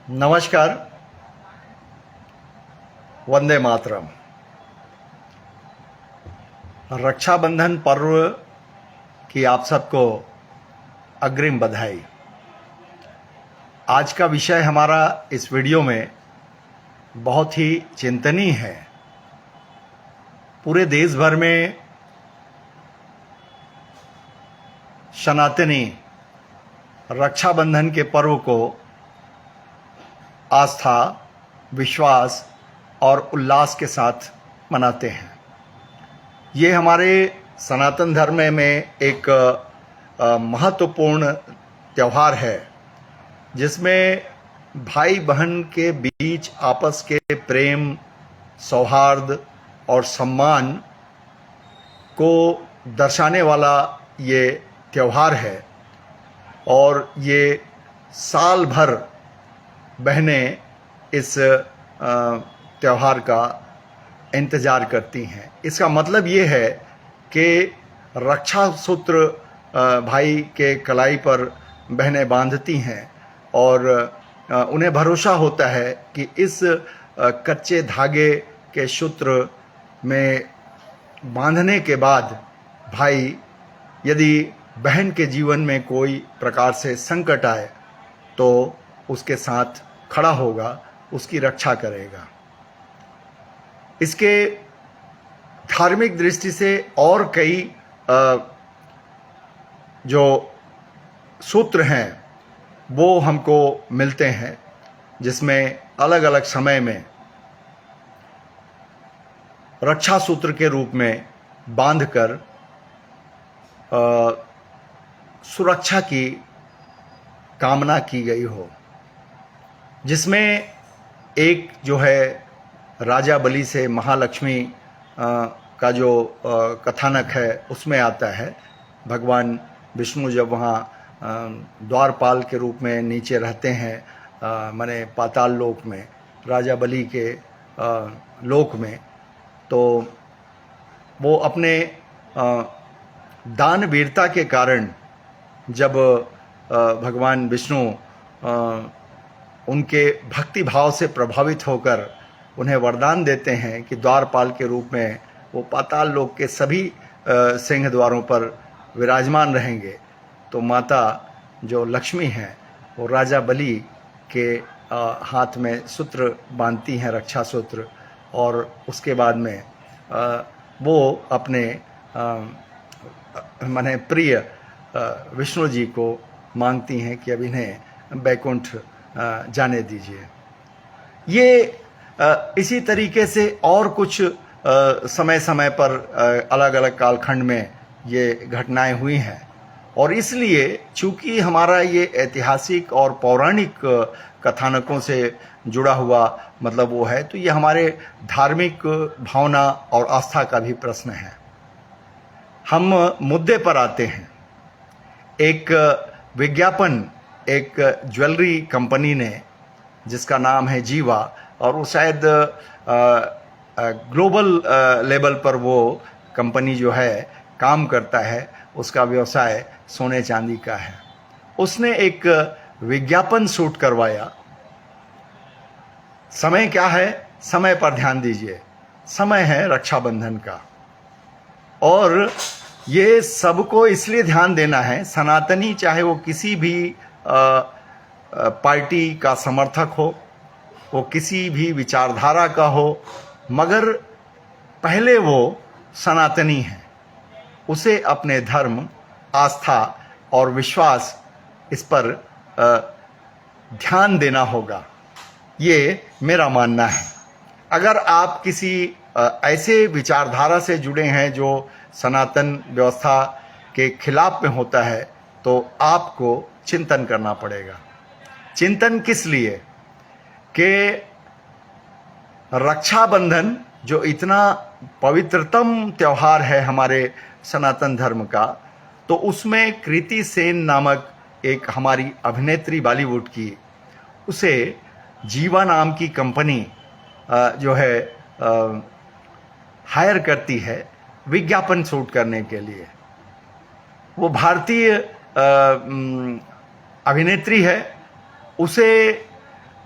नमस्कार। वंदे मातरम। रक्षाबंधन पर्व की आप सबको अग्रिम बधाई। आज का विषय हमारा इस वीडियो में बहुत ही चिंतनीय है। पूरे देश भर में सनातनी रक्षाबंधन के पर्व को आस्था, विश्वास और उल्लास के साथ मनाते हैं। ये हमारे सनातन धर्म में एक महत्वपूर्ण त्यौहार है जिसमें भाई बहन के बीच आपस के प्रेम, सौहार्द और सम्मान को दर्शाने वाला ये त्यौहार है। और ये साल भर बहनें इस त्यौहार का इंतज़ार करती हैं। इसका मतलब ये है कि रक्षा सूत्र भाई के कलाई पर बहनें बांधती हैं और उन्हें भरोसा होता है कि इस कच्चे धागे के सूत्र में बांधने के बाद भाई यदि बहन के जीवन में कोई प्रकार से संकट आए तो उसके साथ खड़ा होगा, उसकी रक्षा करेगा। इसके धार्मिक दृष्टि से और कई जो सूत्र हैं वो हमको मिलते हैं, जिसमें अलग अलग समय में रक्षा सूत्र के रूप में बांधकर सुरक्षा की कामना की गई हो। जिसमें एक जो है राजा बलि से महालक्ष्मी का जो कथानक है उसमें आता है। भगवान विष्णु जब वहाँ द्वारपाल के रूप में नीचे रहते हैं, माने पाताल लोक में, राजा बलि के लोक में, तो वो अपने दान वीरता के कारण जब भगवान विष्णु उनके भक्ति भाव से प्रभावित होकर उन्हें वरदान देते हैं कि द्वारपाल के रूप में वो पाताल लोक के सभी सिंह द्वारों पर विराजमान रहेंगे। तो माता जो लक्ष्मी हैं वो राजा बलि के हाथ में सूत्र बांधती हैं, रक्षा सूत्र, और उसके बाद में वो अपने माने प्रिय विष्णु जी को मांगती हैं कि अब इन्हें बैकुंठ जाने दीजिए। ये इसी तरीके से और कुछ समय समय पर अलग अलग कालखंड में ये घटनाएं हुई हैं। और इसलिए चूंकि हमारा ये ऐतिहासिक और पौराणिक कथानकों से जुड़ा हुआ मतलब वो है, तो ये हमारे धार्मिक भावना और आस्था का भी प्रश्न है। हम मुद्दे पर आते हैं। एक विज्ञापन एक ज्वेलरी कंपनी ने, जिसका नाम है जीवा, और वो शायद ग्लोबल लेवल पर वो कंपनी जो है काम करता है, उसका व्यवसाय सोने चांदी का है। उसने एक विज्ञापन शूट करवाया। समय क्या है? समय पर ध्यान दीजिए। समय है रक्षाबंधन का, और ये सबको इसलिए ध्यान देना है, सनातनी चाहे वो किसी भी पार्टी का समर्थक हो, वो किसी भी विचारधारा का हो, मगर पहले वो सनातनी है। उसे अपने धर्म, आस्था और विश्वास, इस पर ध्यान देना होगा। ये मेरा मानना है। अगर आप किसी ऐसे विचारधारा से जुड़े हैं जो सनातन व्यवस्था के खिलाफ में होता है, तो आपको चिंतन करना पड़ेगा। चिंतन किस लिए? कि रक्षाबंधन जो इतना पवित्रतम त्यौहार है हमारे सनातन धर्म का, तो उसमें कृति सेन नामक एक हमारी अभिनेत्री बॉलीवुड की, उसे जीवा नाम की कंपनी जो है हायर करती है विज्ञापन शूट करने के लिए। वो भारतीय अभिनेत्री है, उसे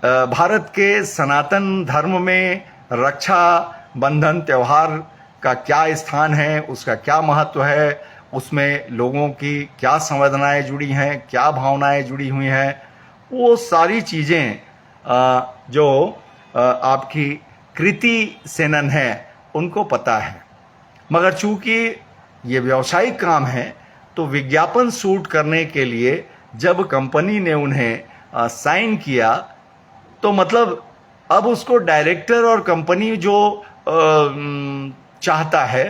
भारत के सनातन धर्म में रक्षा बंधन त्यौहार का क्या स्थान है, उसका क्या महत्व है, उसमें लोगों की क्या संवेदनाएं जुड़ी हैं, क्या भावनाएं जुड़ी हुई हैं, वो सारी चीज़ें जो आपकी कृति सेनन है उनको पता है। मगर चूंकि ये व्यावसायिक काम है तो विज्ञापन शूट करने के लिए जब कंपनी ने उन्हें साइन किया तो मतलब अब उसको डायरेक्टर और कंपनी जो चाहता है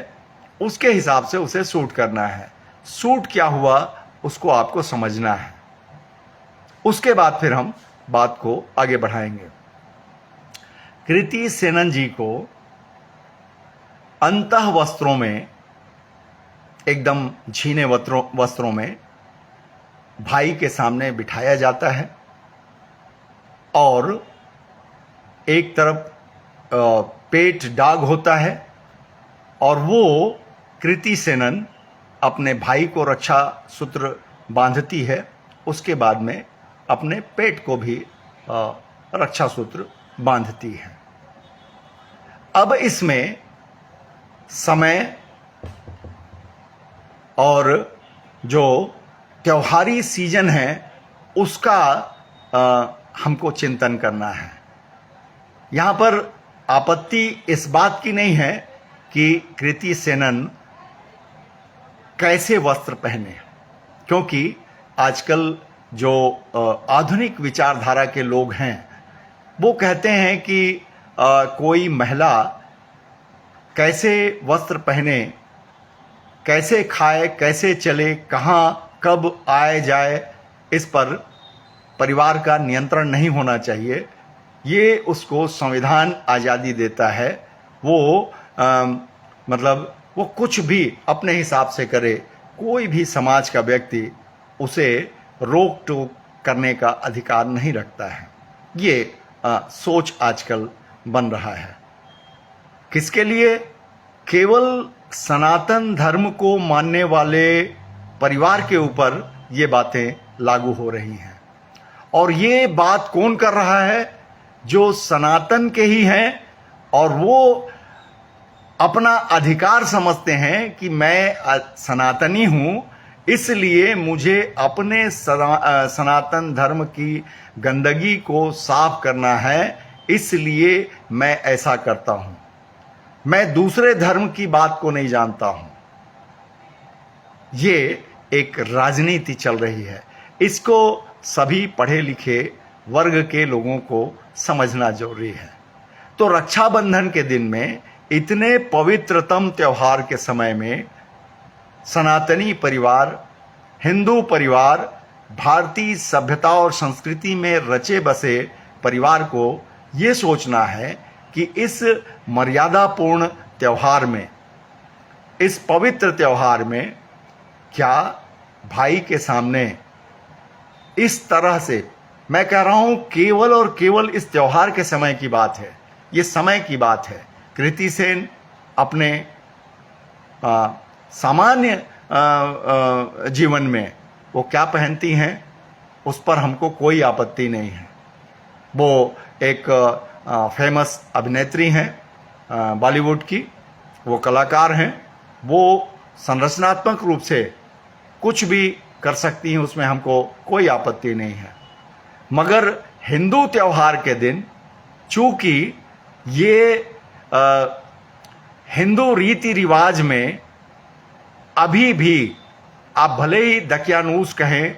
उसके हिसाब से उसे शूट करना है। शूट क्या हुआ उसको आपको समझना है, उसके बाद फिर हम बात को आगे बढ़ाएंगे। कृति सेनन जी को अंतः वस्त्रों में, एकदम झीने वस्त्रों में भाई के सामने बिठाया जाता है और एक तरफ पेट दाग होता है और वो कृति सेनन अपने भाई को रक्षा सूत्र बांधती है, उसके बाद में अपने पेट को भी रक्षा सूत्र बांधती है। अब इसमें समय और जो त्योहारी सीजन है उसका हमको चिंतन करना है। यहाँ पर आपत्ति इस बात की नहीं है कि कृति सेनन कैसे वस्त्र पहने, क्योंकि आजकल जो आधुनिक विचारधारा के लोग हैं वो कहते हैं कि कोई महिला कैसे वस्त्र पहने, कैसे खाए, कैसे चले, कहाँ कब आए जाए, इस पर परिवार का नियंत्रण नहीं होना चाहिए। ये उसको संविधान आज़ादी देता है, वो मतलब वो कुछ भी अपने हिसाब से करे, कोई भी समाज का व्यक्ति उसे रोक टोक करने का अधिकार नहीं रखता है। ये सोच आजकल बन रहा है। किसके लिए? केवल सनातन धर्म को मानने वाले परिवार के ऊपर ये बातें लागू हो रही हैं। और ये बात कौन कर रहा है? जो सनातन के ही हैं और वो अपना अधिकार समझते हैं कि मैं सनातनी हूं, इसलिए मुझे अपने सनातन धर्म की गंदगी को साफ करना है, इसलिए मैं ऐसा करता हूं। मैं दूसरे धर्म की बात को नहीं जानता हूं। ये एक राजनीति चल रही है, इसको सभी पढ़े लिखे वर्ग के लोगों को समझना जरूरी है। तो रक्षाबंधन के दिन में, इतने पवित्रतम त्योहार के समय में, सनातनी परिवार, हिंदू परिवार, भारतीय सभ्यता और संस्कृति में रचे बसे परिवार को ये सोचना है कि इस मर्यादापूर्ण त्योहार में, इस पवित्र त्योहार में क्या भाई के सामने इस तरह से, मैं कह रहा हूं केवल और केवल इस त्योहार के समय की बात है, ये समय की बात है। कृति सेन अपने सामान्य जीवन में वो क्या पहनती हैं उस पर हमको कोई आपत्ति नहीं है। वो एक फेमस अभिनेत्री हैं बॉलीवुड की, वो कलाकार हैं, वो संरचनात्मक रूप से कुछ भी कर सकती हैं, उसमें हमको कोई आपत्ति नहीं है। मगर हिंदू त्योहार के दिन चूंकि ये हिंदू रीति रिवाज में अभी भी, आप भले ही दकियानूस कहें,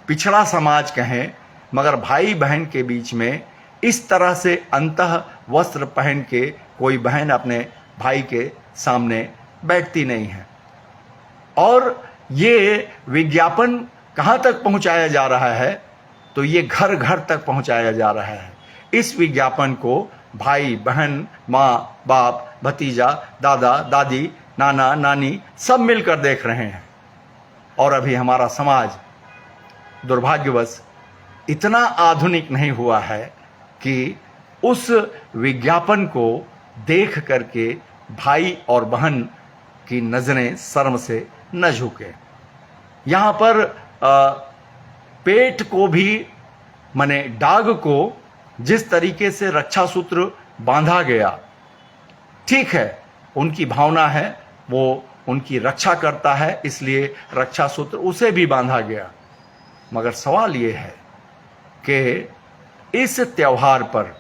पिछड़ा समाज कहें, मगर भाई बहन के बीच में इस तरह से अंतः वस्त्र पहन के कोई बहन अपने भाई के सामने बैठती नहीं है। और ये विज्ञापन कहाँ तक पहुँचाया जा रहा है? तो ये घर घर तक पहुँचाया जा रहा है। इस विज्ञापन को भाई बहन, माँ बाप, भतीजा, दादा दादी, नाना नानी सब मिलकर देख रहे हैं। और अभी हमारा समाज दुर्भाग्यवश इतना आधुनिक नहीं हुआ है कि उस विज्ञापन को देख करके भाई और बहन की नजरें शर्म से न झुके। यहाँ पर पेट को भी, माने दाग को जिस तरीके से रक्षा सूत्र बांधा गया, ठीक है, उनकी भावना है, वो उनकी रक्षा करता है, इसलिए रक्षा सूत्र उसे भी बांधा गया। मगर सवाल ये है कि इस त्योहार पर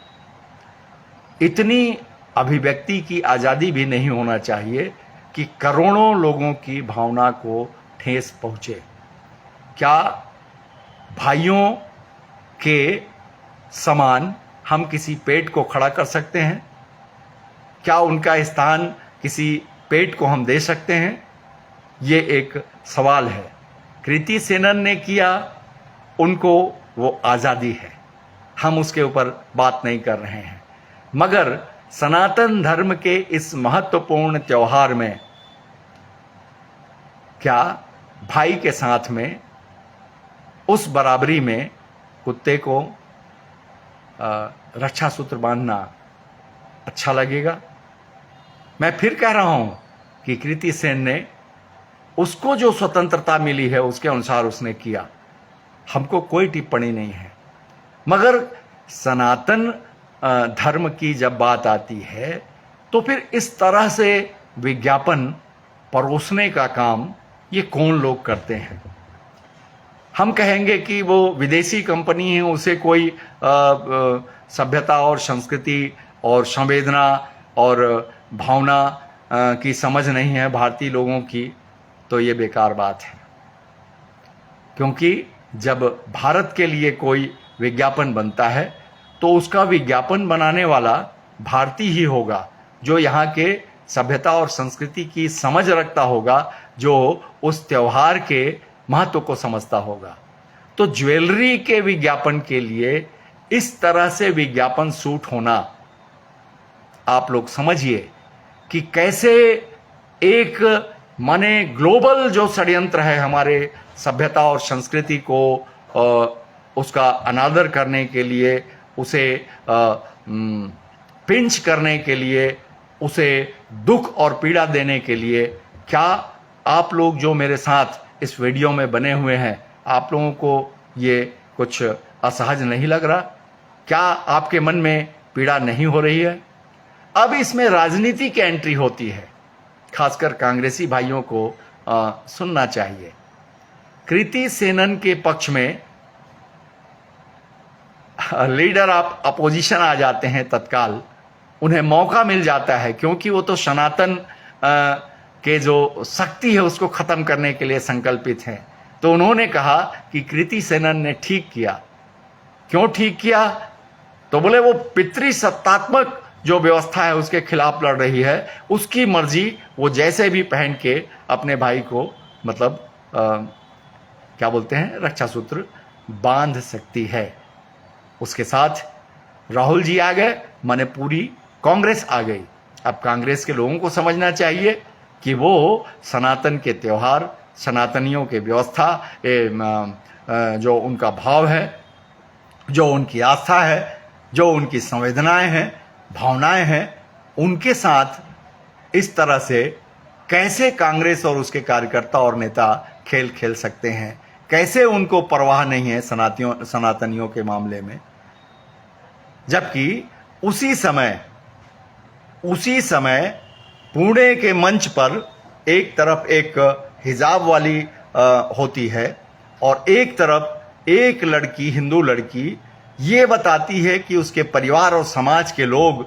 इतनी अभिव्यक्ति की आज़ादी भी नहीं होना चाहिए कि करोड़ों लोगों की भावना को ठेस पहुंचे। क्या भाइयों के समान हम किसी पेट को खड़ा कर सकते हैं? क्या उनका स्थान किसी पेट को हम दे सकते हैं? ये एक सवाल है। कृति सेनन ने किया, उनको वो आज़ादी है, हम उसके ऊपर बात नहीं कर रहे हैं। मगर सनातन धर्म के इस महत्वपूर्ण त्योहार में क्या भाई के साथ में उस बराबरी में कुत्ते को रक्षा सूत्र बांधना अच्छा लगेगा? मैं फिर कह रहा हूं कि कृति सेन ने उसको जो स्वतंत्रता मिली है उसके अनुसार उसने किया, हमको कोई टिप्पणी नहीं है। मगर सनातन धर्म की जब बात आती है तो फिर इस तरह से विज्ञापन परोसने का काम ये कौन लोग करते हैं? हम कहेंगे कि वो विदेशी कंपनी है, उसे कोई सभ्यता और संस्कृति और संवेदना और भावना की समझ नहीं है भारतीय लोगों की, तो ये बेकार बात है। क्योंकि जब भारत के लिए कोई विज्ञापन बनता है तो उसका विज्ञापन बनाने वाला भारतीय ही होगा, जो यहाँ के सभ्यता और संस्कृति की समझ रखता होगा, जो उस त्योहार के महत्व को समझता होगा। तो ज्वेलरी के विज्ञापन के लिए इस तरह से विज्ञापन सूट होना, आप लोग समझिए कि कैसे एक माने ग्लोबल जो षड्यंत्र है हमारे सभ्यता और संस्कृति को उसका अनादर करने के लिए, उसे पिंच करने के लिए, उसे दुख और पीड़ा देने के लिए, क्या आप लोग जो मेरे साथ इस वीडियो में बने हुए हैं, आप लोगों को ये कुछ असहज नहीं लग रहा? क्या आपके मन में पीड़ा नहीं हो रही है? अब इसमें राजनीति की एंट्री होती है, खासकर कांग्रेसी भाइयों को सुनना चाहिए। कृति सेनन के पक्ष में लीडर ऑफ अपोजिशन आ जाते हैं तत्काल, उन्हें मौका मिल जाता है, क्योंकि वो तो सनातन के जो शक्ति है उसको खत्म करने के लिए संकल्पित हैं। तो उन्होंने कहा कि कृति सेनन ने ठीक किया। क्यों ठीक किया? तो बोले वो पितृसत्तात्मक जो व्यवस्था है उसके खिलाफ लड़ रही है, उसकी मर्जी, वो जैसे भी पहन के अपने भाई को मतलब क्या बोलते हैं, रक्षा सूत्र बांध सकती है। उसके साथ राहुल जी आ गए, माने पूरी कांग्रेस आ गई। अब कांग्रेस के लोगों को समझना चाहिए कि वो सनातन के त्योहार, सनातनियों के व्यवस्था, जो उनका भाव है, जो उनकी आस्था है, जो उनकी संवेदनाएं हैं, भावनाएं हैं, उनके साथ इस तरह से कैसे कांग्रेस और उसके कार्यकर्ता और नेता खेल खेल सकते हैं? कैसे उनको परवाह नहीं है सनातनियों के मामले में? जबकि उसी समय पुणे के मंच पर एक तरफ एक हिजाब वाली होती है और एक तरफ एक लड़की, हिंदू लड़की, ये बताती है कि उसके परिवार और समाज के लोग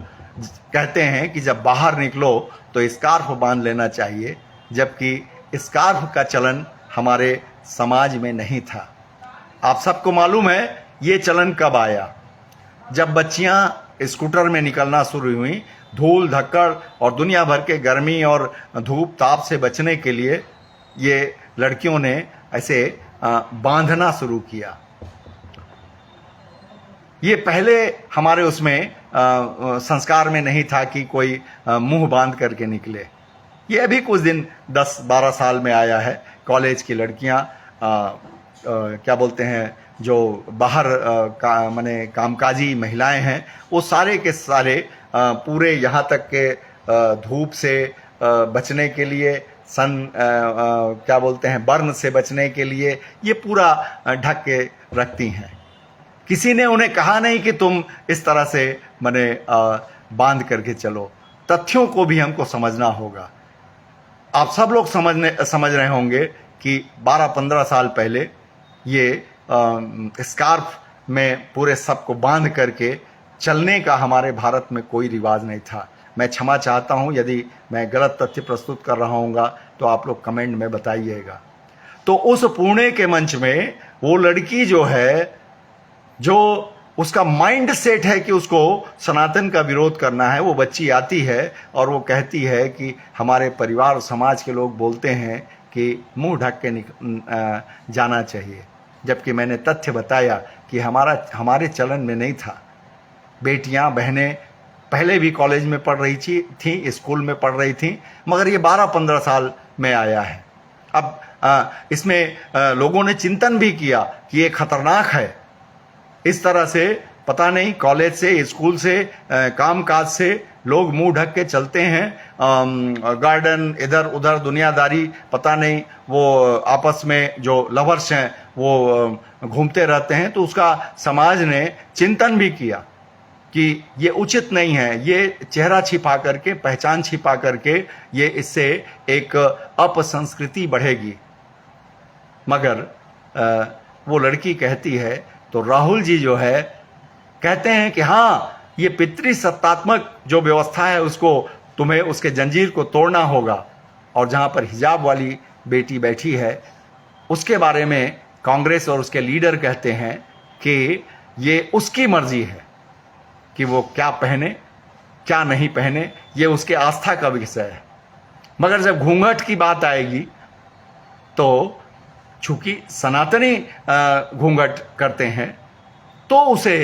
कहते हैं कि जब बाहर निकलो तो स्कार्फ बांध लेना चाहिए, जबकि स्कार्फ का चलन हमारे समाज में नहीं था। आप सबको मालूम है ये चलन कब आया? जब बच्चियां स्कूटर में निकलना शुरू हुई, धूल धक्कड़ और दुनिया भर के गर्मी और धूप ताप से बचने के लिए ये लड़कियों ने ऐसे बांधना शुरू किया। ये पहले हमारे उसमें संस्कार में नहीं था कि कोई मुंह बांध करके निकले। ये अभी कुछ दिन 10-12 साल में आया है। कॉलेज की लड़कियां क्या बोलते हैं, जो बाहर माने कामकाजी महिलाएं हैं, वो सारे के सारे पूरे यहाँ तक के धूप से बचने के लिए, क्या बोलते हैं, बर्न से बचने के लिए ये पूरा ढक के रखती हैं। किसी ने उन्हें कहा नहीं कि तुम इस तरह से मैंने बांध करके चलो। तथ्यों को भी हमको समझना होगा। आप सब लोग समझ रहे होंगे कि 12-15 साल पहले ये स्कार्फ में पूरे सबको बांध करके चलने का हमारे भारत में कोई रिवाज नहीं था। मैं क्षमा चाहता हूं यदि मैं गलत तथ्य प्रस्तुत कर रहा हूँगा तो आप लोग कमेंट में बताइएगा। तो उस पुणे के मंच में वो लड़की जो है, जो उसका माइंड सेट है कि उसको सनातन का विरोध करना है, वो बच्ची आती है और वो कहती है कि हमारे परिवार और समाज के लोग बोलते हैं कि मुंह ढक के जाना चाहिए, जबकि मैंने तथ्य बताया कि हमारे चलन में नहीं था। बेटियां बहनें पहले भी कॉलेज में पढ़ रही थी, स्कूल में पढ़ रही थी, मगर ये 12-15 साल में आया है। अब इसमें लोगों ने चिंतन भी किया कि ये खतरनाक है। इस तरह से पता नहीं कॉलेज से, स्कूल से, कामकाज से लोग मुंह ढक के चलते हैं, गार्डन इधर उधर दुनियादारी, पता नहीं वो आपस में जो लवर्स हैं वो घूमते रहते हैं। तो उसका समाज ने चिंतन भी किया कि ये उचित नहीं है, ये चेहरा छिपा करके, पहचान छिपा करके ये इससे एक अपसंस्कृति बढ़ेगी। मगर वो लड़की कहती है तो राहुल जी जो है कहते हैं कि हाँ, ये पितृसत्तात्मक जो व्यवस्था है उसको तुम्हें उसके जंजीर को तोड़ना होगा। और जहाँ पर हिजाब वाली बेटी बैठी है उसके बारे में कांग्रेस और उसके लीडर कहते हैं कि ये उसकी मर्जी है कि वो क्या पहने क्या नहीं पहने, ये उसके आस्था का विषय है। मगर जब घूंघट की बात आएगी तो चूंकि सनातनी घूंघट करते हैं तो उसे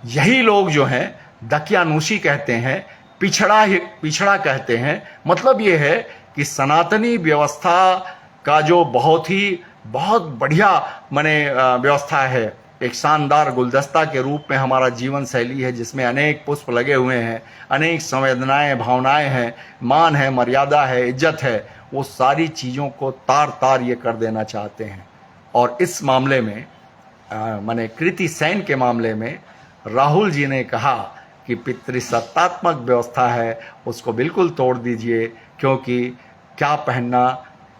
यही लोग जो हैं दकियानूसी कहते हैं, पिछड़ा कहते हैं। मतलब ये है कि सनातनी व्यवस्था का जो बहुत बढ़िया व्यवस्था है, एक शानदार गुलदस्ता के रूप में हमारा जीवन शैली है जिसमें अनेक पुष्प लगे हुए हैं, अनेक संवेदनाएं, भावनाएं हैं, मान है, मर्यादा है, इज्जत है, वो सारी चीज़ों को तार ये कर देना चाहते हैं। और इस मामले में कृति सेन के मामले में राहुल जी ने कहा कि पितृसत्तात्मक व्यवस्था है उसको बिल्कुल तोड़ दीजिए, क्योंकि क्या पहनना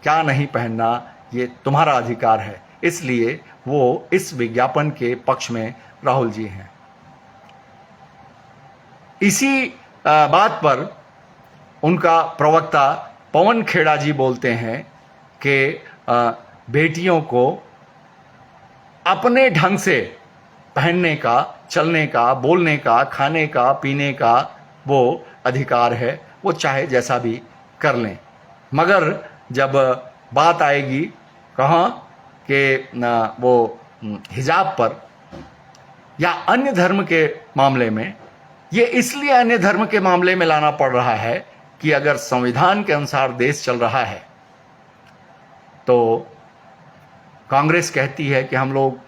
क्या नहीं पहनना ये तुम्हारा अधिकार है। इसलिए वो इस विज्ञापन के पक्ष में राहुल जी हैं। इसी बात पर उनका प्रवक्ता पवन खेड़ा जी बोलते हैं कि बेटियों को अपने ढंग से पहनने का, चलने का, बोलने का, खाने का, पीने का वो अधिकार है, वो चाहे जैसा भी कर लें। मगर जब बात आएगी कहाँ कि वो हिजाब पर या अन्य धर्म के मामले में, ये इसलिए अन्य धर्म के मामले में लाना पड़ रहा है कि अगर संविधान के अनुसार देश चल रहा है तो कांग्रेस कहती है कि हम लोग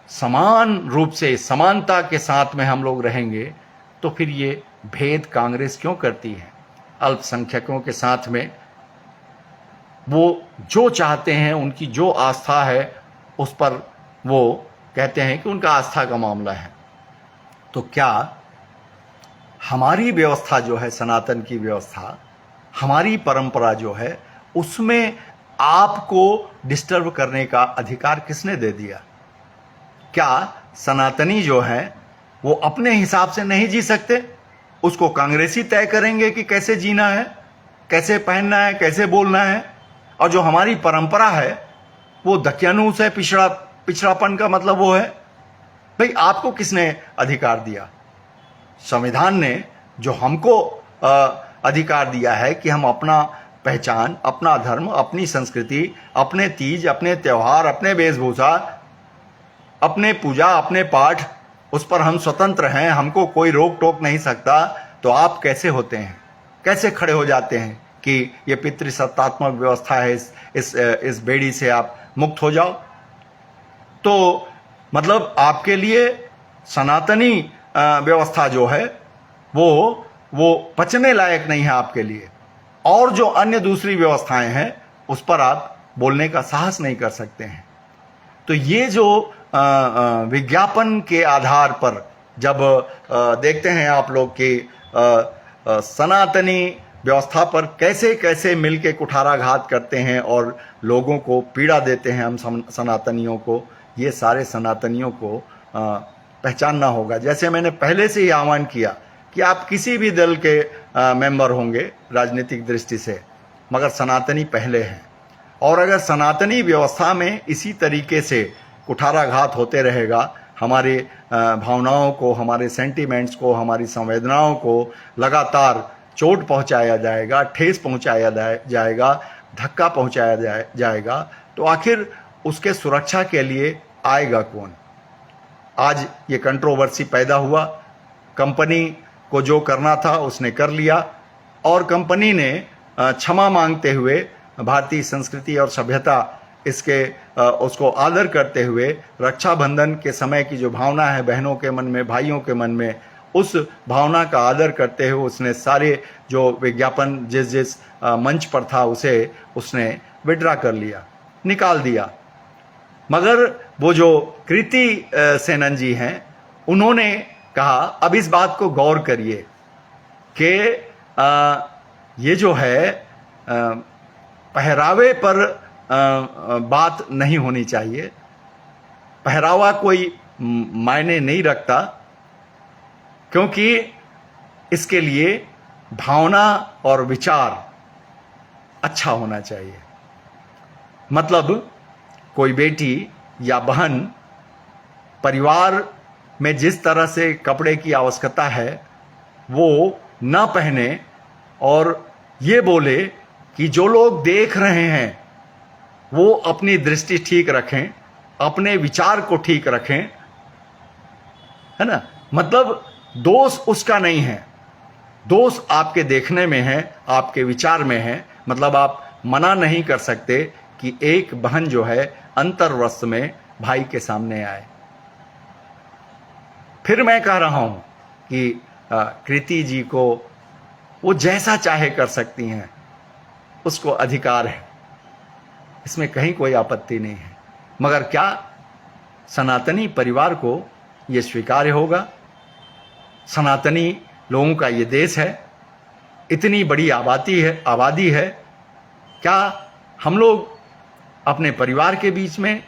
समान रूप से, समानता के साथ में हम लोग रहेंगे, तो फिर ये भेद कांग्रेस क्यों करती है? अल्पसंख्यकों के साथ में वो जो चाहते हैं, उनकी जो आस्था है उस पर वो कहते हैं कि उनका आस्था का मामला है। तो क्या हमारी व्यवस्था जो है, सनातन की व्यवस्था, हमारी परंपरा जो है, उसमें आपको डिस्टर्ब करने का अधिकार किसने दे दिया? क्या सनातनी जो है वो अपने हिसाब से नहीं जी सकते? उसको कांग्रेसी तय करेंगे कि कैसे जीना है, कैसे पहनना है, कैसे बोलना है? और जो हमारी परंपरा है वो दकियानूस है, पिछड़ापन का मतलब वो है। भाई आपको किसने अधिकार दिया? संविधान ने जो हमको अधिकार दिया है कि हम अपना पहचान, अपना धर्म, अपनी संस्कृति, अपने तीज, अपने त्यौहार, अपने वेशभूषा, अपने पूजा, अपने पाठ, उस पर हम स्वतंत्र हैं, हमको कोई रोक टोक नहीं सकता। तो आप कैसे होते हैं, कैसे खड़े हो जाते हैं कि ये पितृसत्तात्मक व्यवस्था है, इस बेड़ी से आप मुक्त हो जाओ? तो मतलब आपके लिए सनातनी व्यवस्था जो है वो पचने लायक नहीं है आपके लिए, और जो अन्य दूसरी व्यवस्थाएं हैं उस पर आप बोलने का साहस नहीं कर सकते हैं। तो ये जो विज्ञापन के आधार पर जब देखते हैं आप लोग कि सनातनी व्यवस्था पर कैसे कैसे मिलके कुठाराघात करते हैं और लोगों को पीड़ा देते हैं हम सनातनियों को, ये सारे सनातनियों को पहचानना होगा। जैसे मैंने पहले से ही आह्वान किया कि आप किसी भी दल के मेंबर होंगे राजनीतिक दृष्टि से, मगर सनातनी पहले हैं। और अगर सनातनी व्यवस्था में इसी तरीके से कुठाराघात होते रहेगा, हमारे भावनाओं को, हमारे सेंटिमेंट्स को, हमारी संवेदनाओं को लगातार चोट पहुंचाया जाएगा, ठेस पहुंचाया जाएगा, धक्का पहुंचाया जाएगा, तो आखिर उसके सुरक्षा के लिए आएगा कौन? आज ये कंट्रोवर्सी पैदा हुआ, कंपनी को जो करना था उसने कर लिया और कंपनी ने क्षमा मांगते हुए भारतीय संस्कृति और सभ्यता उसको आदर करते हुए रक्षाबंधन के समय की जो भावना है बहनों के मन में, भाइयों के मन में, उस भावना का आदर करते हुए उसने सारे जो विज्ञापन जिस मंच पर था उसने विड्रा कर लिया, निकाल दिया। मगर वो जो कृति सेनन जी हैं, उन्होंने कहा अब इस बात को गौर करिए कि ये जो है पहरावे पर बात नहीं होनी चाहिए। पहरावा कोई मायने नहीं रखता, क्योंकि इसके लिए भावना और विचार अच्छा होना चाहिए। मतलब कोई बेटी या बहन परिवार में जिस तरह से कपड़े की आवश्यकता है वो न पहने और ये बोले कि जो लोग देख रहे हैं वो अपनी दृष्टि ठीक रखें, अपने विचार को ठीक रखें, है ना। मतलब दोष उसका नहीं है, दोष आपके देखने में है, आपके विचार में है। मतलब आप मना नहीं कर सकते कि एक बहन जो है अंतर्वस्त्र में भाई के सामने आए। फिर मैं कह रहा हूं कि कृति जी को वो जैसा चाहे कर सकती हैं, उसको अधिकार है, इसमें कहीं कोई आपत्ति नहीं है। मगर क्या सनातनी परिवार को ये स्वीकार्य होगा? सनातनी लोगों का ये देश है, इतनी बड़ी आबादी है, क्या हम लोग अपने परिवार के बीच में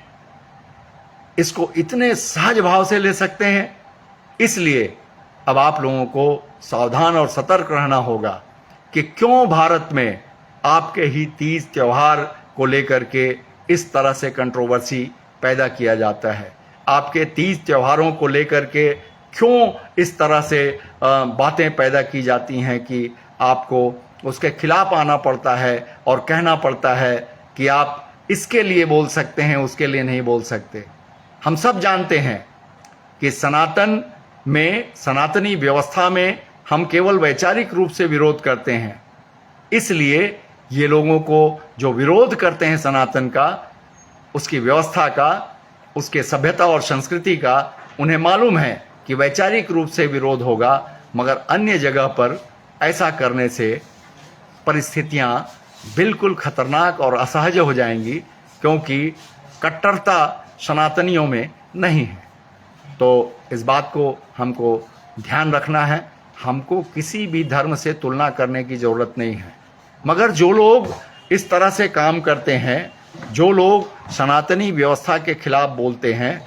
इसको इतने सहज भाव से ले सकते हैं? इसलिए अब आप लोगों को सावधान और सतर्क रहना होगा कि क्यों भारत में आपके ही तीज त्योहार को लेकर के इस तरह से कंट्रोवर्सी पैदा किया जाता है। आपके तीज त्योहारों को लेकर के क्यों इस तरह से बातें पैदा की जाती हैं कि आपको उसके खिलाफ आना पड़ता है और कहना पड़ता है कि आप इसके लिए बोल सकते हैं, उसके लिए नहीं बोल सकते। हम सब जानते हैं कि सनातनी व्यवस्था में हम केवल वैचारिक रूप से विरोध करते हैं। इसलिए ये लोगों को जो विरोध करते हैं सनातन का, उसकी व्यवस्था का, उसके सभ्यता और संस्कृति का, उन्हें मालूम है कि वैचारिक रूप से विरोध होगा, मगर अन्य जगह पर ऐसा करने से परिस्थितियां बिल्कुल खतरनाक और असहज हो जाएंगी, क्योंकि कट्टरता सनातनियों में नहीं है। तो इस बात को हमको ध्यान रखना है। हमको किसी भी धर्म से तुलना करने की ज़रूरत नहीं है, मगर जो लोग इस तरह से काम करते हैं, जो लोग सनातनी व्यवस्था के खिलाफ बोलते हैं,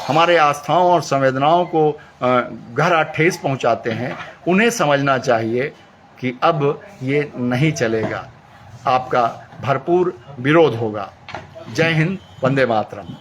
हमारे आस्थाओं और संवेदनाओं को गहरा ठेस पहुंचाते हैं, उन्हें समझना चाहिए कि अब ये नहीं चलेगा, आपका भरपूर विरोध होगा। जय हिंद, वंदे मातरम।